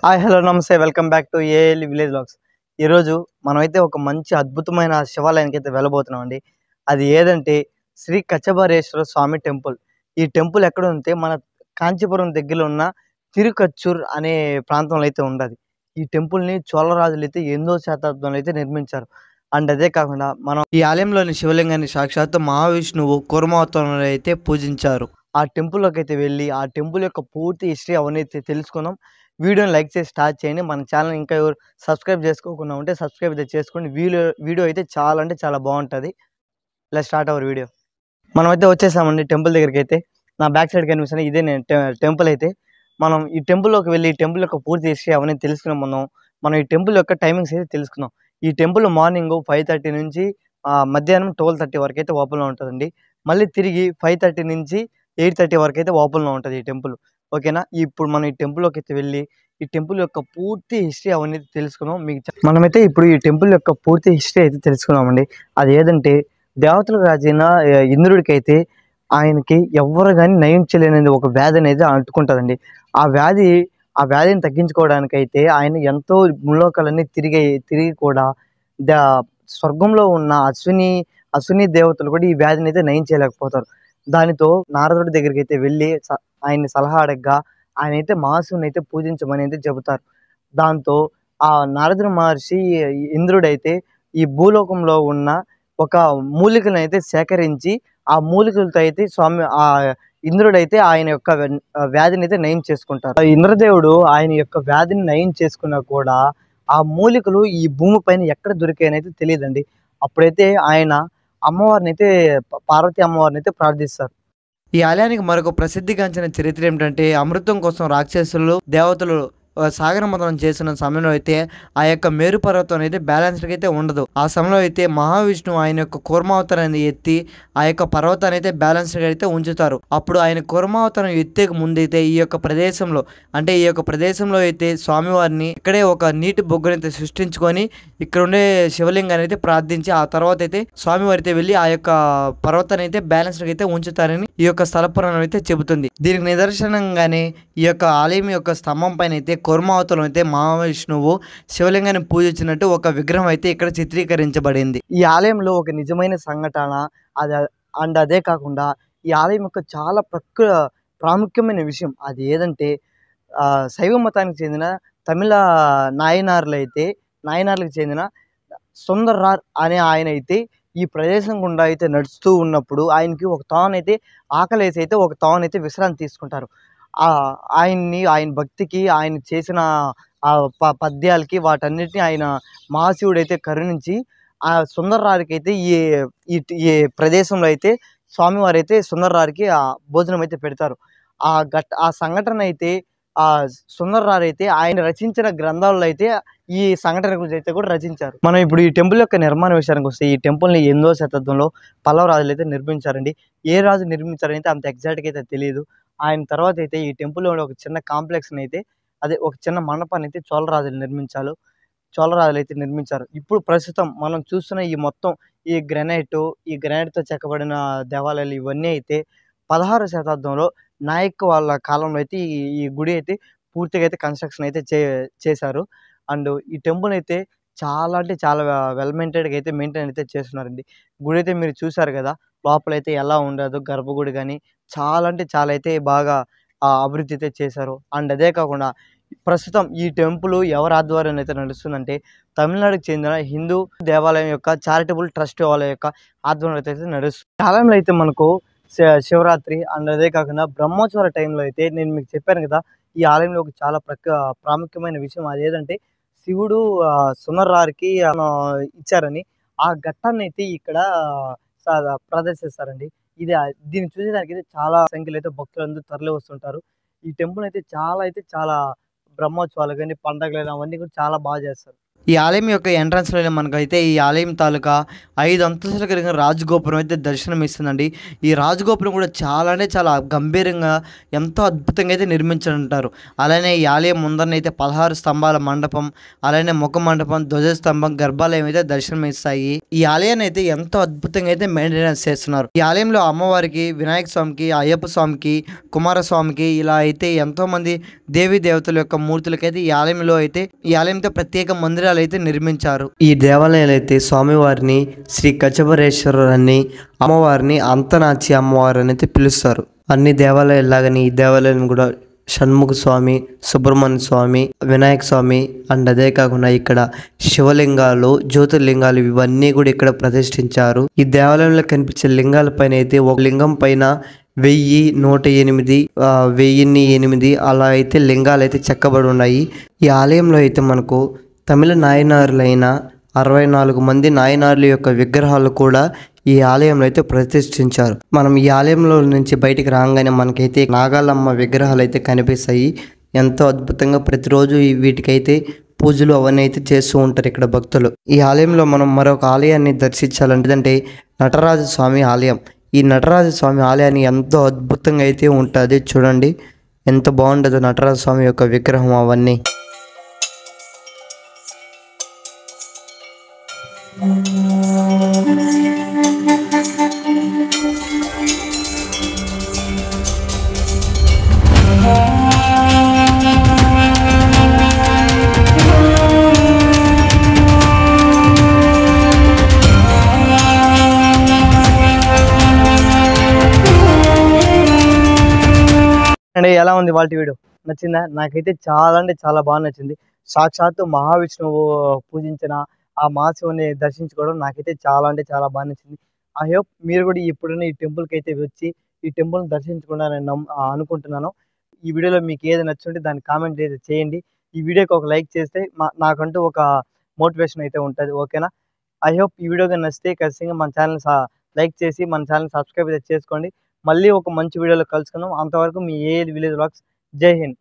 Hi hello నమస్తే welcome back to AL village vlogs. ఈరోజు మనమైతే ఒక మంచి అద్భుతమైన శివాలయానికి అయితే వెళ్ళబోతున్నామండి. అది ఏదంటే శ్రీ కచ్చబరేశ్వర స్వామి టెంపుల్. ఈ టెంపుల్ ఎక్కడ ఉంటే మన కాంచీపురం దగ్గరలో ఉన్న తిరుకచ్చూర్ అనే ప్రాంతంలో అయితే ఉండదు. ఈ టెంపుల్ని చోళరాజులు అయితే 8వ శతాబ్దంలో అయితే నిర్మించారు. అండ్ అదే కాకుండా మనం ఈ ఆలయంలోని శివలింగాన్ని సాక్షాత్తు మహావిష్ణువు కూర్మావతారంలో అయితే పూజించారు. ఆ టెంపుల్లోకి అయితే వెళ్ళి ఆ టెంపుల్ యొక్క పూర్తి హిస్టరీ అవన్నీ అయితే తెలుసుకుందాం. వీడియోని లైక్ చేసి స్టార్ట్ చేయండి. మన ఛానల్ ఇంకా ఎవరు సబ్స్క్రైబ్ చేసుకోకుండా ఉంటే సబ్స్క్రైబ్ అయితే చేసుకోండి. వీడియో అయితే చాలా అంటే చాలా బాగుంటుంది. Let's start our video. మనమైతే వచ్చేసామండి టెంపుల్ దగ్గరికి అయితే. నా బ్యాక్ సైడ్ కనిపిస్తుంది ఇదే నేను టెంపుల్ అయితే. మనం ఈ టెంపుల్లోకి వెళ్ళి ఈ టెంపుల్ యొక్క పూర్తి హిస్టరీ అవన్నీ తెలుసుకునే మనం ఈ టెంపుల్ యొక్క టైమింగ్స్ అయితే తెలుసుకుందాం. ఈ టెంపుల్ మార్నింగ్ 5:30 నుంచి మధ్యాహ్నం 12:30 వరకు అయితే ఓపెన్లో ఉంటుందండి. మళ్ళీ తిరిగి 5:30 నుంచి 8:30 వరకు అయితే ఓపెన్లో ఉంటుంది ఈ టెంపుల్. ఓకేనా. ఇప్పుడు మనం ఈ టెంపుల్లోకి అయితే వెళ్ళి ఈ టెంపుల్ యొక్క పూర్తి హిస్టరీ అవన్నీ తెలుసుకున్నాం. మనమైతే ఇప్పుడు ఈ టెంపుల్ యొక్క పూర్తి హిస్టరీ అయితే తెలుసుకున్నామండి. అది ఏదంటే దేవతలకు రాజైన ఇంద్రుడికి అయితే ఆయనకి ఎవ్వరు కానీ నయం చేయలేనిది ఒక వ్యాధి అనేది అంటుకుంటుందండి. ఆ వ్యాధిని తగ్గించుకోవడానికైతే ఆయన ఎంతో ముల్లోకాలన్నీ తిరిగి కూడా స్వర్గంలో ఉన్న అశ్విని దేవతలు కూడా ఈ వ్యాధిని అయితే నయం చేయలేకపోతారు. దానితో నారదుడి దగ్గరికి అయితే వెళ్ళి ఆయన్ని సలహా అడగగా ఆయన అయితే మహాశివుని అయితే పూజించమని అయితే చెబుతారు. దాంతో ఆ నారదుడు మహర్షి ఇంద్రుడైతే ఈ భూలోకంలో ఉన్న ఒక మూలికలను అయితే సేకరించి ఆ మూలికలతో అయితే ఇంద్రుడైతే ఆయన యొక్క వ్యాధిని అయితే నయం చేసుకుంటారు. ఇంద్రదేవుడు ఆయన యొక్క వ్యాధిని నయం చేసుకున్నా కూడా ఆ మూలికలు ఈ భూమి పైన ఎక్కడ దొరికాయని అయితే తెలియదండి. అప్పుడైతే ఆయన అమ్మవారిని అయితే పార్వతీ అమ్మవారిని అయితే ప్రార్థిస్తారు. ఈ ఆలయానికి మరొక ప్రసిద్ధిగాంచిన చరిత్ర ఏమిటంటే అమృతం కోసం రాక్షసులు దేవతలు సాగర మథనం చేసిన సమయంలో అయితే ఆ యొక్క మేరు పర్వతం అనేది బ్యాలెన్స్డ్గా అయితే ఉండదు. ఆ సమయంలో అయితే మహావిష్ణువు ఆయన యొక్క కూర్మావతారాన్ని ఎత్తి ఆ యొక్క పర్వతాన్ని అయితే బ్యాలెన్స్డ్గా అయితే ఉంచుతారు. అప్పుడు ఆయన కూర్మావతారం ఎత్తేక ముందైతే ఈ యొక్క ప్రదేశంలో అయితే స్వామివారిని ఇక్కడే ఒక నీటి బొగ్గునైతే సృష్టించుకొని ఇక్కడ ఉండే శివలింగాన్ని అయితే ప్రార్థించి ఆ తర్వాత అయితే స్వామివారి అయితే వెళ్ళి ఆ యొక్క పర్వతాన్ని అయితే బ్యాలెన్స్డ్గా అయితే ఉంచుతారని ఈ యొక్క స్థల పురాణం అయితే చెబుతుంది. దీనికి నిదర్శనంగానే ఈ యొక్క ఆలయం యొక్క స్తంభం పైన అయితే కూర్మావతారం అయితే మహావిష్ణువు శివలింగాన్ని పూజించినట్టు ఒక విగ్రహం అయితే ఇక్కడ చిత్రీకరించబడింది. ఈ ఆలయంలో ఒక నిజమైన సంఘటన అదే కాకుండా ఈ ఆలయం యొక్క చాలా ప్రాముఖ్యమైన విషయం అది ఏదంటే శైవ మతానికి చెందిన తమిళ నాయనార్లకు చెందిన సుందర్రార్ అనే ఆయన అయితే ఈ ప్రదేశం గుండా అయితే నడుస్తూ ఉన్నప్పుడు ఆయనకి ఒక తానైతే ఆకలేసి అయితే ఒక తానైతే విశ్రాంతి తీసుకుంటారు. ఆయన భక్తికి ఆయన చేసిన పద్యాలకి వాటన్నిటిని ఆయన మహాశివుడైతే కరుణించి ఆ సుందర్రారికి అయితే ఈ ప్రదేశంలో అయితే స్వామివారు అయితే సుందర్రారికి ఆ భోజనం అయితే పెడతారు. ఆ సంఘటన అయితే ఆ సుందర్రారు అయితే ఆయన రచించిన గ్రంథాల్లో అయితే ఈ సంఘటన గురించి అయితే కూడా రచించారు. మనం ఇప్పుడు ఈ టెంపుల్ యొక్క నిర్మాణ విషయానికి వస్తే ఈ టెంపుల్ని 8వ శతాబ్దంలో పల్లవ రాజులు అయితే నిర్మించారండి. ఏ రాజు నిర్మించారైతే అంత ఎగ్జాక్ట్గా అయితే తెలియదు. ఆయన తర్వాత అయితే ఈ టెంపుల్లో ఒక చిన్న కాంప్లెక్స్ని అయితే ఒక చిన్న మండపాన్ని అయితే చోళరాజులు అయితే నిర్మించారు. ఇప్పుడు ప్రస్తుతం మనం చూస్తున్న ఈ మొత్తం ఈ గ్రానైట్తో చెక్కబడిన దేవాలయాలు ఇవన్నీ అయితే 16వ శతాబ్దంలో నాయక్ వాళ్ళ కాలంలో అయితే ఈ గుడి అయితే పూర్తిగా అయితే కన్స్ట్రక్షన్ అయితే చేశారు. అండ్ ఈ టెంపుల్ అయితే చాలా అంటే చాలా వెల్ మెయింటైన్గా అయితే మెయింటైన్ అయితే చేస్తున్నారండి. గుడి అయితే మీరు చూసారు కదా, లోపలైతే ఎలా ఉండదు గర్భగుడి కానీ చాలా అంటే చాలా అయితే బాగా అభివృద్ధి అయితే చేశారు. అండ్ అదే కాకుండా ప్రస్తుతం ఈ టెంపుల్ ఎవరి ఆధ్వర్యంలో అయితే నడుస్తుందంటే తమిళనాడుకి చెందిన హిందూ దేవాలయం యొక్క చారిటబుల్ ట్రస్ట్ వాళ్ళ యొక్క ఆధ్వర్యంలో అయితే నడుస్తుంది. ఈ ఆలయంలో అయితే మనకు శివరాత్రి అండ్ అదే కాకుండా బ్రహ్మోత్సవాల టైంలో అయితే నేను మీకు చెప్పాను కదా, ఈ ఆలయంలో ఒక చాలా ప్రాముఖ్యమైన విషయం అదేంటంటే శివుడు సునర్రారికి ఇచ్చారని ఆ ఘట్టాన్ని అయితే ఇక్కడ ప్రదర్శిస్తారండి. దీన్ని చూసేదానికి అయితే చాలా సంఖ్యలో అయితే భక్తులందరూ తరలి వస్తుంటారు. ఈ టెంపుల్ అయితే చాలా బ్రహ్మోత్సవాలు కానీ పండగలు అవన్నీ కూడా చాలా బాగా చేస్తారు. ఈ ఆలయం యొక్క ఎంట్రన్స్లోనే మనకైతే ఈ ఆలయం తాలూకా 5 అంతస్తుల కలిగిన రాజగోపురం అయితే దర్శనం ఇస్తుందండి. ఈ రాజగోపురం కూడా చాలా అంటే చాలా గంభీరంగా ఎంతో అద్భుతంగా అయితే నిర్మించారంటారు. అలానే ఈ ఆలయం ముందరనైతే 16 స్తంభాల మండపం, అలానే ముఖ మండపం, ధ్వజస్తంభం, గర్భాలయం అయితే దర్శనం ఇస్తాయి. ఈ ఆలయాన్ని అయితే ఎంతో అద్భుతంగా అయితే మెయింటెనెన్స్ చేస్తున్నారు. ఈ ఆలయంలో అమ్మవారికి, వినాయక స్వామికి, అయ్యప్ప స్వామికి, కుమారస్వామికి ఇలా అయితే ఎంతో మంది దేవీ దేవతల యొక్క మూర్తులకైతే ఈ ఆలయంలో అయితే ఈ ఆలయంతో ప్రత్యేక మందిరాలు అయితే నిర్మించారు. ఈ దేవాలయాలు అయితే స్వామివారిని శ్రీ కచబరేశ్వరుని, అమ్మవారిని అంతనాచి అమ్మవారు అని అయితే పిలుస్తారు. అన్ని దేవాలయాల్లాగానే ఈ దేవాలయం కూడా షణ్ముఖ స్వామి, సుబ్రహ్మణ్య స్వామి, వినాయక స్వామి అండ్ అదే కాకుండా ఇక్కడ శివలింగాలు, జ్యోతిర్లింగాలు ఇవన్నీ కూడా ఇక్కడ ప్రతిష్ఠించారు. ఈ దేవాలయంలో కనిపించే లింగాల పైన అయితే ఒక లింగం పైన 1000, 1008 అలా అయితే లింగాలు అయితే చెక్కబడి ఉన్నాయి. ఈ ఆలయంలో అయితే మనకు తమిళ నాయనారులైన 64 మంది నాయనార్ల యొక్క విగ్రహాలు కూడా ఈ ఆలయంలో అయితే ప్రతిష్ఠించారు. మనం ఈ ఆలయంలో నుంచి బయటికి రాగానే మనకైతే నాగాలమ్మ విగ్రహాలు అయితే కనిపిస్తాయి. ఎంతో అద్భుతంగా ప్రతిరోజు వీటికైతే పూజలు అవన్నీ అయితే చేస్తూ ఉంటారు ఇక్కడ భక్తులు. ఈ ఆలయంలో మనం మరొక ఆలయాన్ని దర్శించాలంటే నటరాజ స్వామి ఆలయం. ఈ నటరాజ స్వామి ఆలయాన్ని ఎంతో అద్భుతంగా అయితే ఉంటుంది. చూడండి ఎంత బాగుంటుందో నటరాజ స్వామి యొక్క విగ్రహం అవన్నీ. అంటే ఎలా ఉంది వాళ్ళ వీడియో? నచ్చిందా? నాకైతే చాలా అంటే చాలా బాగా నచ్చింది. సాక్షాత్తు మహావిష్ణువు పూజించిన ఆ మహాశివుని దర్శించుకోవడం నాకైతే చాలా అంటే చాలా బాగా నచ్చింది. ఐ హోప్ మీరు కూడా ఎప్పుడైనా ఈ టెంపుల్కి అయితే వచ్చి ఈ టెంపుల్ని దర్శించుకున్నారని అనుకుంటున్నాను. ఈ వీడియోలో మీకు ఏది నచ్చుంటే దాన్ని కామెంట్ అయితే చేయండి. ఈ వీడియోకి ఒక లైక్ చేస్తే నాకంటూ ఒక మోటివేషన్ అయితే ఉంటుంది. ఓకేనా? ఐ హోప్ ఈ వీడియో కానీ నచ్చితే ఖచ్చితంగా మన ఛానల్ లైక్ చేసి మన ఛానల్ సబ్స్క్రైబ్ అయితే చేసుకోండి. మళ్ళీ ఒక మంచి వీడియోలో కలుసుకుందాం. అంతవరకు మీ ఏఎల్ విలేజ్ వ్లాగ్స్. జై హింద్.